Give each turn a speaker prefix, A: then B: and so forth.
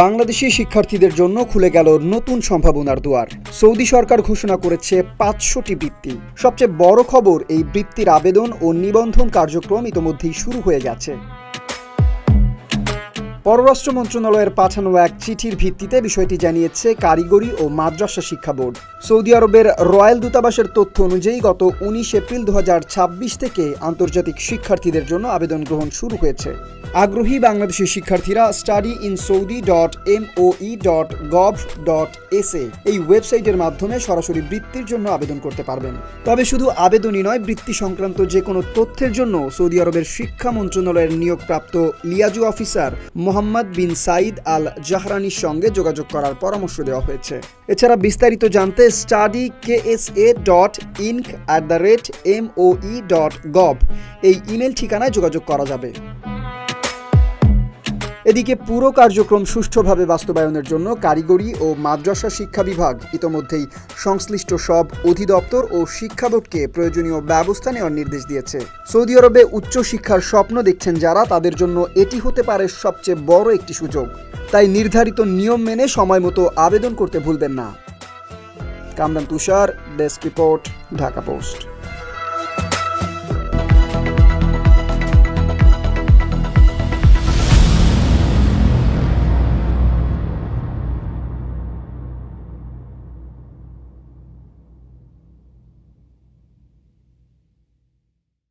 A: বাংলাদেশি শিক্ষার্থীদের জন্য খুলে গেল নতুন সম্ভাবনার দুয়ার। সৌদি সরকার ঘোষণা করেছে 500টি বৃত্তি। সবচেয়ে বড় খবর, এই বৃত্তির আবেদন ও নিবন্ধন কার্যক্রম ইতোমধ্যেই শুরু হয়ে গেছে। পররাষ্ট্র মন্ত্রণালয়ের পাঠানো এক চিঠির ভিত্তিতে বিষয়টি জানিয়েছে কারিগরি ও মাদ্রাসা শিক্ষা বোর্ড। সৌদি আরবের রয়্যাল দূতাবাসের তথ্য অনুযায়ী গত 19 এপ্রিল 2026 থেকে আন্তর্জাতিক শিক্ষার্থীদের জন্য আবেদন গ্রহণ শুরু হয়েছে। আগ্রহী বাংলাদেশি শিক্ষার্থীরা studyinsaudi.moe.gov.sa এই ওয়েবসাইটের মাধ্যমে সরাসরি বৃত্তির জন্য আবেদন করতে পারবেন। তবে শুধু আবেদনই নয়, বৃত্তি সংক্রান্ত যে কোনো তথ্যের জন্য সৌদি আরবের শিক্ষা মন্ত্রণালয়ের নিয়োগপ্রাপ্ত লিয়াজু অফিসার মোহাম্মদ বিন সাইদ আল জাহরানির সঙ্গে যোগাযোগ করার পরামর্শ দেওয়া হয়েছে। এছাড়া বিস্তারিত জানতে study.ksa.inc@moe.gov এই ইমেল ঠিকানায় যোগাযোগ করা যাবে। এদিকে পুরো কার্যক্রম সুষ্ঠুভাবে বাস্তবায়নের জন্য কারিগরি ও মাদ্রাসা শিক্ষা বিভাগ ইতোমধ্যেই সংশ্লিষ্ট সব অধিদপ্তর ও শিক্ষা বোর্ডকে প্রয়োজনীয় ব্যবস্থা নেওয়ার নির্দেশ দিয়েছে। সৌদি আরবে উচ্চশিক্ষার স্বপ্ন দেখছেন যারা, তাদের জন্য এটি হতে পারে সবচেয়ে বড় একটি সুযোগ। তাই নির্ধারিত নিয়ম মেনে সময় মতো আবেদন করতে ভুলবেন না। কামরান তুষার, ডেস্ক রিপোর্ট, ঢাকা পোস্ট।